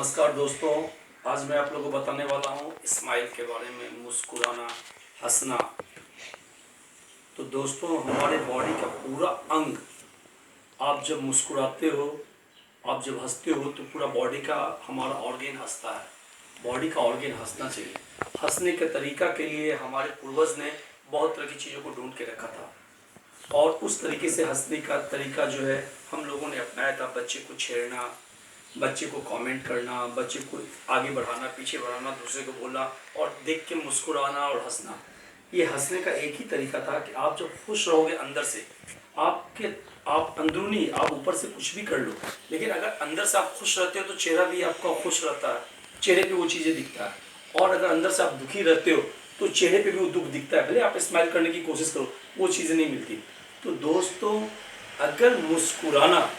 नमस्कार दोस्तों। आज मैं आप लोगों को बताने वाला हूँ स्माइल के बारे में, मुस्कुराना, हंसना। तो दोस्तों, हमारे बॉडी का पूरा अंग, आप जब मुस्कुराते हो, आप जब हंसते हो तो पूरा बॉडी का हमारा ऑर्गेन हंसता है। बॉडी का ऑर्गेन हंसना चाहिए। हंसने के तरीका के लिए हमारे पूर्वज ने बहुत तरह की चीज़ों को ढूंढ के रखा था और उस तरीके से हंसने का तरीका जो है हम लोगों ने अपनाया था। बच्चे को छेड़ना, बच्चे को कमेंट करना, बच्चे को आगे बढ़ाना, पीछे बढ़ाना, दूसरे को बोलना और देख के मुस्कुराना और हंसना। ये हंसने का एक ही तरीका था कि आप जब खुश रहोगे अंदर से, आप अंदरूनी, आप ऊपर से कुछ भी कर लो, लेकिन अगर अंदर से आप खुश रहते हो तो चेहरा भी आपका खुश रहता है, चेहरे पे वो चीज़ें दिखता है। और अगर अंदर से आप दुखी रहते हो तो चेहरे पे भी वो दुख दिखता है, भले आप स्माइल करने की कोशिश करो, वो चीज़ें नहीं मिलती। तो दोस्तों, अगर मुस्कुराना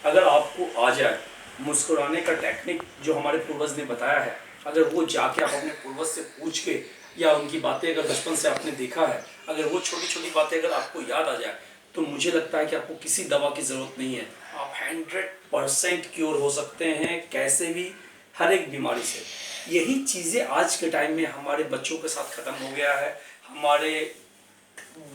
अगर आपको आ जाए, मुस्कुराने का टेक्निक जो हमारे पूर्वज ने बताया है, अगर वो जाके आप अपने पूर्वज से पूछ के, या उनकी बातें अगर बचपन से आपने देखा है, अगर वो छोटी छोटी बातें अगर आपको याद आ जाए, तो मुझे लगता है कि आपको किसी दवा की ज़रूरत नहीं है। आप 100% क्योर हो सकते हैं, कैसे भी, हर एक बीमारी से। यही चीज़ें आज के टाइम में हमारे बच्चों के साथ ख़त्म हो गया है, हमारे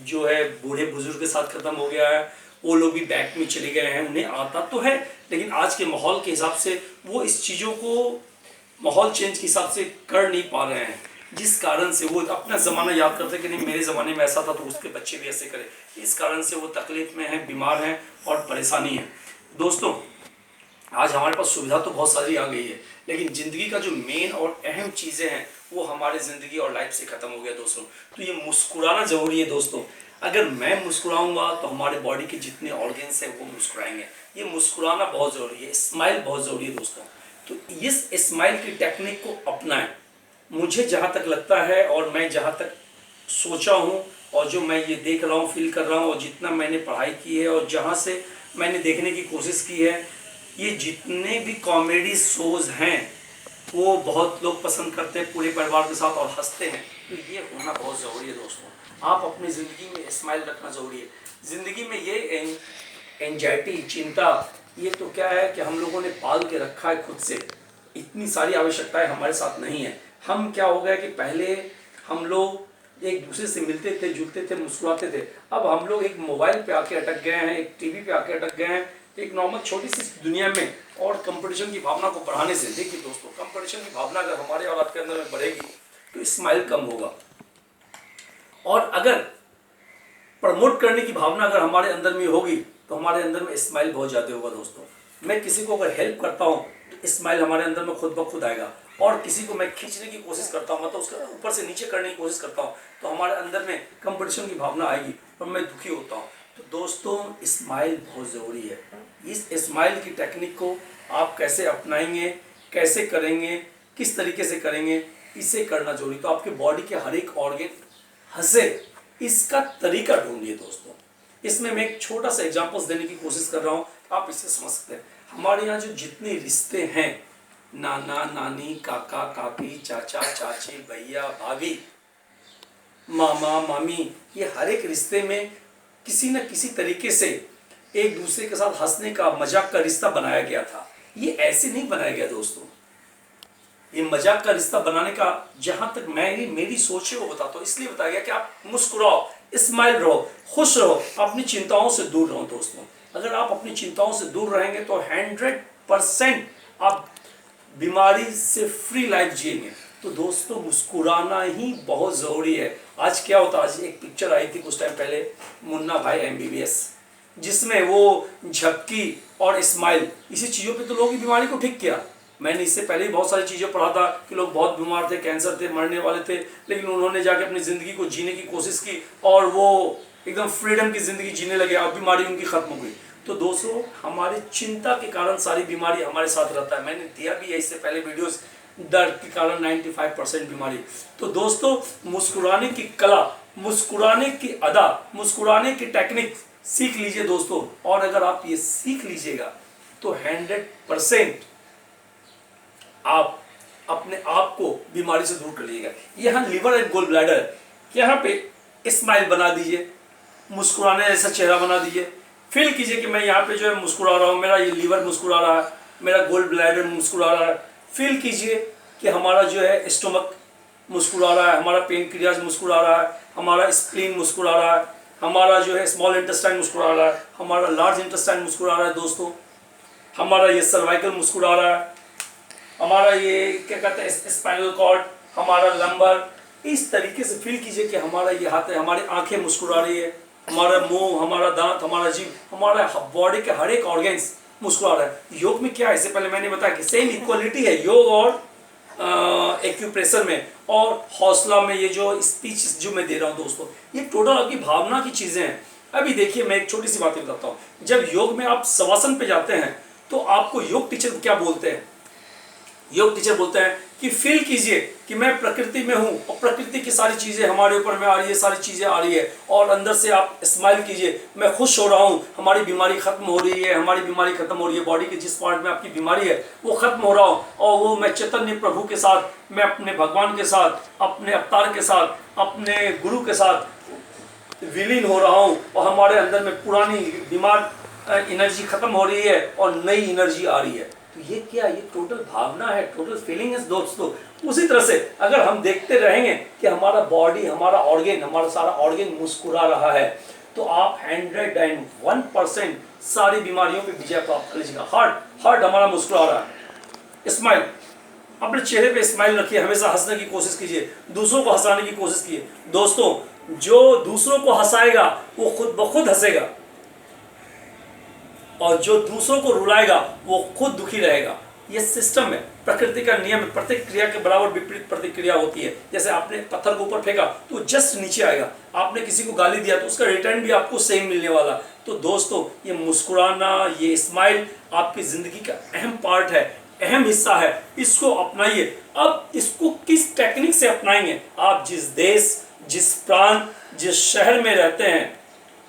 जो है बूढ़े बुजुर्ग के साथ ख़त्म हो गया है। वो लोग भी बैक में चले गए हैं, उन्हें आता तो है, लेकिन आज के माहौल के हिसाब से वो इस चीज़ों को माहौल चेंज के हिसाब से कर नहीं पा रहे हैं, जिस कारण से वो अपना ज़माना याद करते हैं कि नहीं, मेरे ज़माने में ऐसा था तो उसके बच्चे भी ऐसे करें। इस कारण से वो तकलीफ में हैं, बीमार हैं और परेशानी है। दोस्तों, आज हमारे पास सुविधा तो बहुत सारी आ गई है, लेकिन ज़िंदगी का जो मेन और अहम चीज़ें हैं वो हमारे ज़िंदगी और लाइफ से ख़त्म हो गया दोस्तों। तो ये मुस्कुराना ज़रूरी है दोस्तों। अगर मैं मुस्कुराऊंगा तो हमारे बॉडी के जितने ऑर्गेन्स हैं वो मुस्कुराएंगे। ये मुस्कुराना बहुत ज़रूरी है, स्माइल बहुत ज़रूरी है दोस्तों। तो इस स्माइल की टेक्निक को अपनाएं। मुझे जहाँ तक लगता है और मैं जहाँ तक सोचा हूँ और जो मैं ये देख रहा हूँ, फील कर रहा हूँ, और जितना मैंने पढ़ाई की है और जहाँ से मैंने देखने की कोशिश की है, ये जितने भी कॉमेडी शोज़ हैं वो बहुत लोग पसंद करते हैं पूरे परिवार के साथ और हंसते हैं। तो ये होना बहुत ज़रूरी है दोस्तों। आप अपनी ज़िंदगी में स्माइल रखना ज़रूरी है। ज़िंदगी में ये एंजाइटी, चिंता, ये तो क्या है कि हम लोगों ने पाल के रखा है खुद से। इतनी सारी आवश्यकताएं हमारे साथ नहीं है। हम क्या हो गया कि पहले हम लोग एक दूसरे से मिलते थे, जुलते थे, मुस्कुराते थे। अब हम लोग एक मोबाइल पे आके अटक गए हैं, एक टीवी पे आके अटक गए हैं, एक नॉर्मल छोटी सी दुनिया में। और कंपटीशन की भावना को बढ़ाने से, देखिए दोस्तों, कंपटीशन की भावना अगर हमारे और आपके अंदर में बढ़ेगी तो स्माइल कम होगा। और अगर प्रमोट करने की भावना अगर हमारे अंदर में होगी तो हमारे अंदर में स्माइल बहुत ज़्यादा होगा दोस्तों। मैं किसी को अगर हेल्प करता हूँ तो स्माइल हमारे अंदर में खुद ब खुद आएगा। और किसी को मैं खींचने की कोशिश करता हूँ, मतलब उसका ऊपर से नीचे करने की कोशिश करता हूँ, तो हमारे अंदर में कंपटीशन की भावना आएगी और मैं दुखी होता हूँ। तो दोस्तों, स्माइल बहुत ज़रूरी है। इस स्माइल की टेक्निक को आप कैसे अपनाएंगे, कैसे करेंगे, किस तरीके से करेंगे, इसे करना जरूरी। तो आपके बॉडी के हर एक ऑर्गन हंसे, इसका तरीका ढूंढिए दोस्तों। इसमें मैं एक छोटा सा एग्जांपल्स देने की कोशिश कर रहा हूँ, आप इससे समझ सकते हैं। हमारे यहाँ जो जितने रिश्ते हैं, नाना नानी, काका काकी, चाचा चाची, भैया भाभी, मामा मामी, ये हर एक रिश्ते में किसी न किसी तरीके से एक दूसरे के साथ हंसने का, मजाक का रिश्ता बनाया गया था। ये ऐसे नहीं बनाया गया दोस्तों। ये मजाक का रिश्ता बनाने का, जहां तक मेरी सोच है वो बताता हूँ, इसलिए बताया गया कि आप मुस्कुराओ, स्माइल रहो, खुश रहो, अपनी चिंताओं से दूर रहो दोस्तों। अगर आप अपनी चिंताओं से दूर रहेंगे तो 100% आप बीमारी से फ्री लाइफ जिएंगे। तो दोस्तों, मुस्कुराना ही बहुत ज़रूरी है। आज क्या होता है, आज एक पिक्चर आई थी कुछ टाइम पहले, मुन्ना भाई MBBS, जिसमें वो झपकी और स्माइल, इसी चीज़ों पे तो लोगों की बीमारी को ठीक किया। मैंने इससे पहले ही बहुत सारी चीज़ें पढ़ा था कि लोग बहुत बीमार थे, कैंसर थे, मरने वाले थे, लेकिन उन्होंने जाके अपनी ज़िंदगी को जीने की कोशिश की और वो एकदम फ्रीडम की ज़िंदगी जीने लगे और बीमारी उनकी ख़त्म हो गई। तो दोस्तों, हमारी चिंता के कारण सारी बीमारी हमारे साथ रहता है। मैंने दिया भी है इससे पहले वीडियोस, दर्द के कारण 95% बीमारी। तो दोस्तों, मुस्कुराने की कला, मुस्कुराने की अदा, मुस्कुराने की टेक्निक सीख लीजिए दोस्तों। और अगर आप ये सीख लीजिएगा तो 100% आप अपने आप को बीमारी से दूर कर लीजिएगा। यहाँ लिवर एंड गोल ब्लैडर, यहाँ पे स्माइल बना दीजिए, मुस्कुराने जैसा चेहरा बना दीजिए। फील कीजिए कि मैं यहाँ पे जो है मुस्कुरा रहा हूँ, मेरा ये लीवर मुस्कुरा रहा है, मेरा गोल ब्लैडर मुस्कुरा रहा है। फील कीजिए कि हमारा जो है स्टोमक मुस्कुरा रहा है, हमारा पेनक्रियाज मुस्कुरा रहा है, हमारा स्प्लीन मुस्कुरा रहा है, हमारा जो है स्मॉल इंटेस्टाइन मुस्कुरा रहा है, हमारा लार्ज इंटेस्टाइन मुस्कुरा रहा है दोस्तों, हमारा ये सर्वाइकल मुस्कुरा रहा है, हमारा ये क्या कहते हैं स्पाइनल कॉर्ड, हमारा लंबर। इस तरीके से फील कीजिए कि हमारा ये हाथ है, हमारी आंखें मुस्कुरा रही है, हमारा मुंह, हमारा दांत, हमारा जीभ, हमारा बॉडी के हर एक ऑर्गेन्स मुस्कुरा रहा है। योग में क्या है, इससे पहले मैंने बताया कि सेम इक्वलिटी है योग और एक्यूप्रेशर में और हौसला में। ये जो स्पीच जो मैं दे रहा हूँ दोस्तों, ये टोटल आपकी भावना की चीजें हैं। अभी देखिए मैं एक छोटी सी बात बताता हूँ। जब योग में आप शवासन पे जाते हैं तो आपको योग टीचर क्या बोलते हैं, योग टीचर बोलते हैं कि फील कीजिए कि मैं प्रकृति में हूँ और प्रकृति की सारी चीजें हमारे ऊपर में आ रही है, सारी चीजें आ रही है, और अंदर से आप स्माइल कीजिए, मैं खुश हो रहा हूँ, हमारी बीमारी खत्म हो रही है, हमारी बीमारी खत्म हो रही है, बॉडी के जिस पार्ट में आपकी बीमारी है वो खत्म हो रहा हो, और वो मैं चैतन्य प्रभु के साथ, मैं अपने भगवान के साथ, अपने अवतार के साथ, अपने गुरु के साथ विलीन हो रहा हूँ, और हमारे अंदर में पुरानी बीमार एनर्जी खत्म हो रही है और नई एनर्जी आ रही है। तो ये क्या, ये टोटल भावना है, टोटल फीलिंग है दोस्तों। उसी तरह से अगर हम देखते रहेंगे कि हमारा बॉडी, हमारा ऑर्गेन, हमारा सारा ऑर्गेन मुस्कुरा रहा है, तो आप 101% सारी बीमारियों पे विजय प्राप्त कर लीजिएगा। हार्ट हमारा मुस्कुरा रहा है, स्माइल, अपने चेहरे पे स्माइल रखिए, हमेशा हंसने की कोशिश कीजिए, दूसरों को हंसाने की कोशिश कीजिए दोस्तों। जो दूसरों को हंसाएगा वो खुद ब खुद हंसेगा, और जो दूसरों को रुलाएगा वो खुद दुखी रहेगा। ये सिस्टम है, प्रकृति का नियम है। प्रत्येक क्रिया के बराबर विपरीत प्रतिक्रिया होती है। जैसे आपने पत्थर को ऊपर फेंका तो जस्ट नीचे आएगा, आपने किसी को गाली दिया तो उसका रिटर्न भी आपको सेम मिलने वाला। तो दोस्तों ये मुस्कुराना, ये स्माइल आपकी जिंदगी का अहम पार्ट है, अहम हिस्सा है। इसको अपनाइए। अब इसको किस टेक्निक से अपनाएंगे, आप जिस देश, जिस प्रांत, जिस शहर में रहते हैं,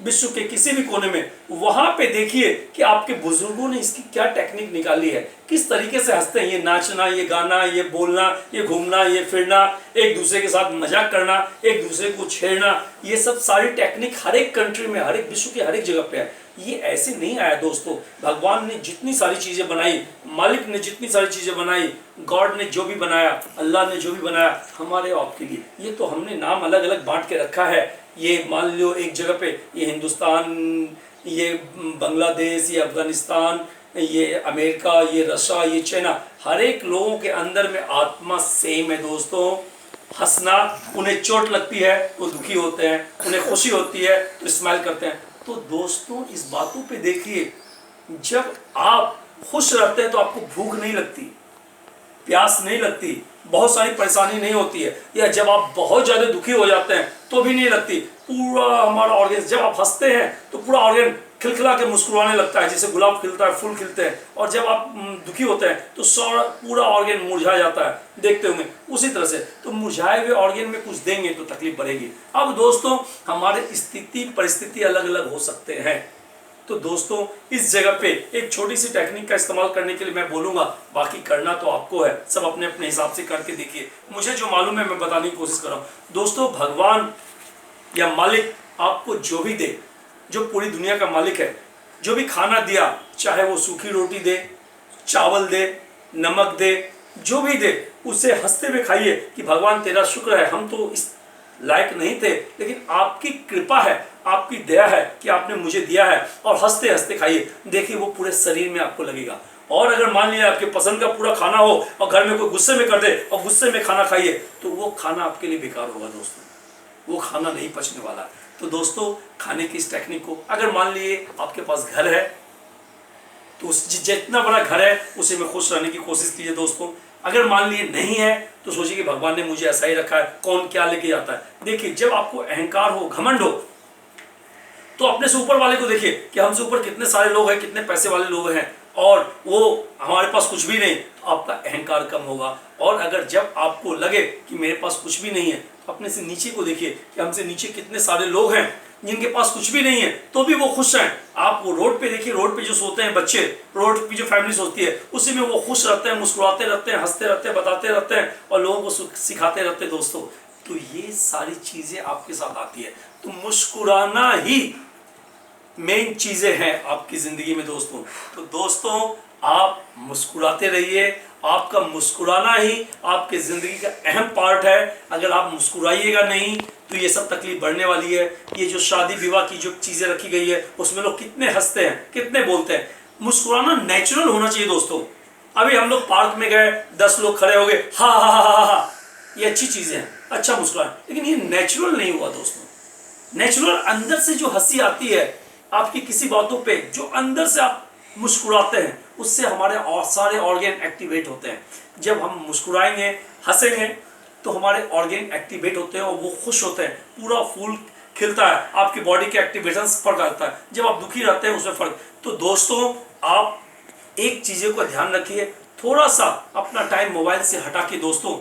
विश्व के किसी भी कोने में, वहां पे देखिए कि आपके बुजुर्गों ने इसकी क्या टेक्निक निकाली है, किस तरीके से हंसते हैं। ये नाचना, ये गाना, ये बोलना, ये घूमना, ये फिरना, एक दूसरे के साथ मजाक करना, एक दूसरे को छेड़ना, ये सब सारी टेक्निक हर एक कंट्री में, हर एक विश्व के हर एक जगह पे है। ये ऐसे नहीं आया दोस्तों। भगवान ने जितनी सारी चीजें बनाई, मालिक ने जितनी सारी चीजें बनाई, गॉड ने जो भी बनाया, अल्लाह ने जो भी बनाया हमारे आपके लिए, ये तो हमने नाम अलग अलग बांट के रखा है। ये मान लो एक जगह पे ये हिंदुस्तान, ये बांग्लादेश, ये अफगानिस्तान, ये अमेरिका, ये रशिया, ये चाइना, हर एक लोगों के अंदर में आत्मा सेम है दोस्तों। हंसना, उन्हें चोट लगती है तो दुखी होते हैं, उन्हें खुशी होती है तो स्माइल करते हैं। तो दोस्तों इस बातों पे देखिए, जब आप खुश रहते हैं तो आपको भूख नहीं लगती, प्यास नहीं लगती, बहुत सारी परेशानी नहीं होती है, या जब आप बहुत ज्यादा दुखी हो जाते हैं तो भी नहीं लगती। पूरा हमारा ऑर्गेन, जब आप हंसते हैं तो पूरा ऑर्गेन खिलखिला के मुस्कुराने लगता है, जैसे गुलाब खिलता है, फूल खिलते हैं। और जब आप दुखी होते हैं तो पूरा ऑर्गेन मुरझा जाता है, देखते होंगे उसी तरह से। तो मुरझाए हुए ऑर्गेन में कुछ देंगे तो तकलीफ बढ़ेगी। अब दोस्तों हमारे स्थिति परिस्थिति अलग अलग हो सकते हैं, तो दोस्तों इस जगह पे एक छोटी सी टेक्निक का इस्तेमाल करने के लिए मैं बोलूंगा, बाकी करना तो आपको है, सब अपने अपने हिसाब से करके देखिए। मुझे जो मालूम है मैं बताने की कोशिश कर रहा हूँ दोस्तों। भगवान या मालिक आपको जो भी दे, जो पूरी दुनिया का मालिक है, जो भी खाना दिया, चाहे वो सूखी रोटी दे, चावल दे, नमक दे, जो भी दे, उसे हंसते हुए खाइए कि भगवान तेरा शुक्र है, हम तो इस लायक नहीं थे, लेकिन आपकी कृपा है, आपकी दया है कि आपने मुझे दिया है। और हंसते हंसते खाइए, देखिए वो पूरे शरीर में आपको लगेगा। और अगर मान लिया आपके पसंद का पूरा खाना हो और घर में कोई गुस्से में कर दे और गुस्से में खाना खाइए, तो वो खाना आपके लिए बेकार होगा दोस्तों, वो खाना नहीं पचने वाला। तो दोस्तों खाने की इस टेक्निक को, अगर मान लिए आपके पास घर है तो उस जितना बड़ा घर है उसी में खुश रहने की कोशिश कीजिए दोस्तों। अगर मान लिए नहीं है तो सोचिए कि भगवान ने मुझे ऐसा ही रखा है, कौन क्या लेके जाता है। देखिए जब आपको अहंकार हो, घमंड हो, तो अपने से ऊपर वाले को देखिए कि हमसे ऊपर कितने सारे लोग हैं, कितने पैसे वाले लोग हैं, और वो हमारे पास कुछ भी नहीं, तो आपका अहंकार कम होगा। और अगर जब आपको लगे कि मेरे पास कुछ भी नहीं है, तो अपने से नीचे को देखिए कि हमसे नीचे कितने सारे लोग हैं जिनके पास कुछ भी नहीं है तो भी वो खुश हैं। आप वो रोड पे देखिए, रोड पे जो सोते हैं बच्चे, रोड पे जो फैमिली सोती है, उसी में वो खुश रहते हैं, मुस्कुराते रहते हैं, हंसते रहते हैं, बताते रहते हैं और लोगों को सिखाते रहते हैं दोस्तों। तो ये सारी चीजें आपके साथ आती है। तो मुस्कुराना ही मेन चीजें हैं आपकी जिंदगी में दोस्तों। तो दोस्तों आप मुस्कुराते रहिए, आपका मुस्कुराना ही आपके ज़िंदगी का अहम पार्ट है। अगर आप मुस्कुराइएगा नहीं तो ये सब तकलीफ बढ़ने वाली है। ये जो शादी विवाह की जो चीज़ें रखी गई है उसमें लोग कितने हंसते हैं, कितने बोलते हैं। मुस्कुराना नेचुरल होना चाहिए दोस्तों। अभी हम लोग पार्क में गए, 10 लोग खड़े हो गए, हा हा हा हा हा, ये अच्छी चीज़ें हैं, अच्छा मुस्कुराना, लेकिन ये नेचुरल नहीं हुआ दोस्तों। नेचुरल अंदर से जो हंसी आती है आपकी किसी बातों पे, जो अंदर से आप मुस्कुराते हैं, उससे हमारे और सारे ऑर्गन एक्टिवेट होते हैं। जब हम मुस्कुराएंगे, हंसेंगे, तो हमारे ऑर्गन एक्टिवेट होते हैं और वो खुश होते हैं, पूरा फूल खिलता है, आपकी बॉडी के एक्टिवेशन फर्क आता है। जब आप दुखी रहते हैं उसमें फर्क। तो दोस्तों आप एक चीज़ों का ध्यान रखिए, थोड़ा सा अपना टाइम मोबाइल से हटा के दोस्तों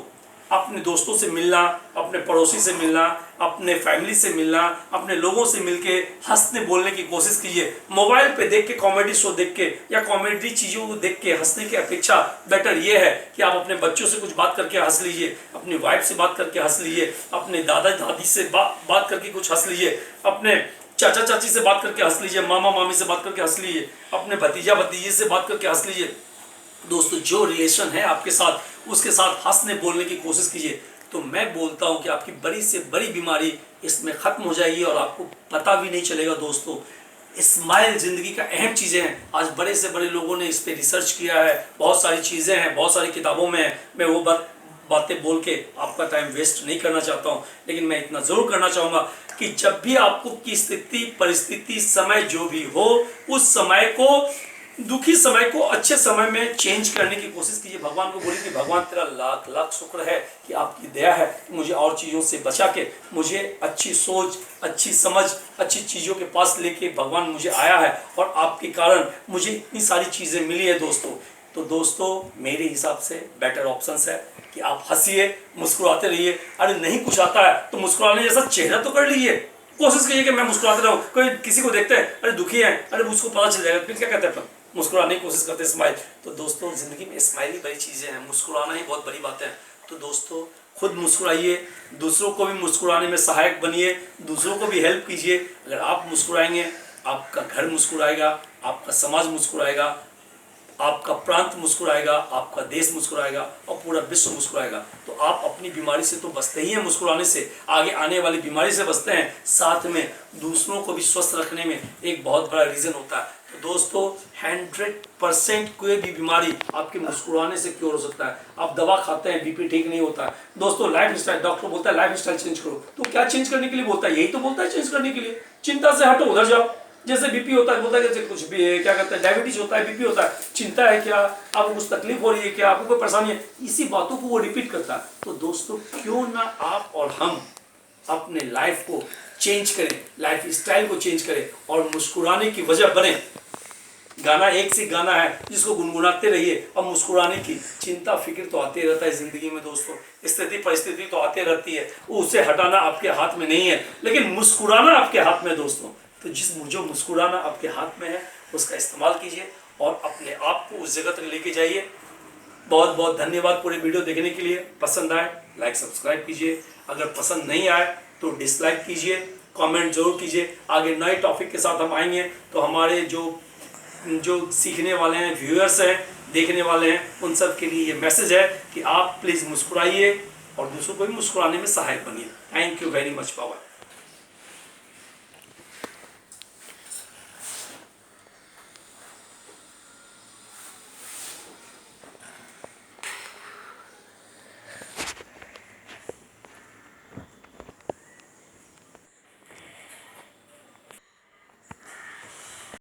अपने दोस्तों से मिलना, अपने पड़ोसी से मिलना, अपने फैमिली से मिलना, अपने लोगों से मिलके हंसने बोलने की कोशिश कीजिए। मोबाइल पे देख के, कॉमेडी शो देख के या कॉमेडी चीज़ों को देख के हंसने की अपेक्षा बेटर ये है कि आप अपने बच्चों से कुछ बात करके हंस लीजिए, अपनी वाइफ से बात करके हंस लीजिए, अपने दादा दादी से बात करके कुछ हंस लीजिए, अपने चाचा चाची से बात करके हंस लीजिए, मामा मामी से बात करके हंस लीजिए, अपने भतीजा भतीजे से बात करके हंस लीजिए। दोस्तों जो रिलेशन है आपके साथ, उसके साथ हंसने बोलने की कोशिश कीजिए। तो मैं बोलता हूं कि आपकी बड़ी से बड़ी बीमारी इसमें ख़त्म हो जाएगी और आपको पता भी नहीं चलेगा। दोस्तों स्माइल ज़िंदगी का अहम चीज़ें हैं। आज बड़े से बड़े लोगों ने इस पर रिसर्च किया है, बहुत सारी चीज़ें हैं, बहुत सारी किताबों में है। मैं वो बातें बोल के आपका टाइम वेस्ट नहीं करना चाहता हूँ, लेकिन मैं इतना ज़रूर करना चाहूँगा कि जब भी आपको की स्थिति, परिस्थिति, समय जो भी हो, उस समय को, दुखी समय को अच्छे समय में चेंज करने की कोशिश कीजिए। भगवान को बोलिए कि भगवान तेरा लाख लाख शुक्र है कि आपकी दया है कि मुझे और चीज़ों से बचा के, मुझे अच्छी सोच, अच्छी समझ, अच्छी चीज़ों के पास लेके भगवान मुझे आया है और आपके कारण मुझे इतनी सारी चीज़ें मिली है दोस्तों। तो दोस्तों मेरे हिसाब से बेटर ऑप्शंस है कि आप हंसिए, मुस्कुराते रहिए। अरे नहीं कुछ आता है तो मुस्कुराने जैसा चेहरा तो कर लीजिए, कोशिश कीजिए कि मैं मुस्कुराते रहूँ। कोई किसी को देखते हैं, अरे दुखी है, अरे उसको पता चल जाएगा, फिर क्या कहते हैं, मुस्कुराने की कोशिश करते हैं, स्माइल। तो दोस्तों ज़िंदगी में स्माइल ही बड़ी चीज़ें हैं, मुस्कुराना ही बहुत बड़ी बात है। तो दोस्तों खुद मुस्कुराइए, दूसरों को भी मुस्कुराने में सहायक बनिए, दूसरों को भी हेल्प कीजिए। अगर आप मुस्कुराएंगे, आपका घर मुस्कुराएगा, आपका समाज मुस्कुराएगा, आपका प्रांत मुस्कुराएगा, आपका देश मुस्कुराएगा और पूरा विश्व मुस्कुराएगा। तो आप अपनी बीमारी से तो बचते ही हैं, मुस्कुराने से आगे आने वाली बीमारी से बचते हैं, साथ में दूसरों को भी स्वस्थ रखने में एक बहुत बड़ा रीज़न होता है। तो दोस्तों 100% कोई भी बीमारी आपके मुस्कुराने से क्योर हो सकता है। आप दवा खाते हैं, बीपी ठीक नहीं होता है दोस्तों, लाइफ स्टाइल, डॉक्टर बोलता है लाइफ स्टाइल चेंज करो, तो क्या चेंज करने के लिए बोलता है? यही तो बोलता है चेंज करने के लिए। चिंता से हटो, उधर जाओ। जैसे बीपी होता है, बोलता है कि कुछ भी क्या कहते हैं, डायबिटीज होता है, बीपी होता है, चिंता है क्या, आपको कुछ तकलीफ हो रही है क्या, आपको कोई परेशानी है, इसी बातों को वो रिपीट करता है। तो दोस्तों क्यों ना आप और हम अपने लाइफ को चेंज करें, लाइफ स्टाइल को चेंज करें और मुस्कुराने की वजह बने। गाना एक से गाना है जिसको गुनगुनाते रहिए और मुस्कुराने की। चिंता फिक्र तो आते रहता है ज़िंदगी में दोस्तों, स्थिति परिस्थिति तो आते रहती है, उसे हटाना आपके हाथ में नहीं है, लेकिन मुस्कुराना आपके हाथ में है दोस्तों। तो जो मुस्कुराना आपके हाथ में है उसका इस्तेमाल कीजिए और अपने आप को उस जगह तक लेके जाइए। बहुत बहुत धन्यवाद पूरे वीडियो देखने के लिए। पसंद आए लाइक सब्सक्राइब कीजिए, अगर पसंद नहीं आए तो डिसलाइक कीजिए, कमेंट जरूर कीजिए। आगे नए टॉपिक के साथ हम आएंगे, तो हमारे जो सीखने वाले हैं, व्यूअर्स हैं, देखने वाले हैं, उन सब के लिए ये मैसेज है कि आप प्लीज़ मुस्कुराइए और दूसरों को भी मुस्कुराने में सहायक बनिए। Thank you very much. Bye.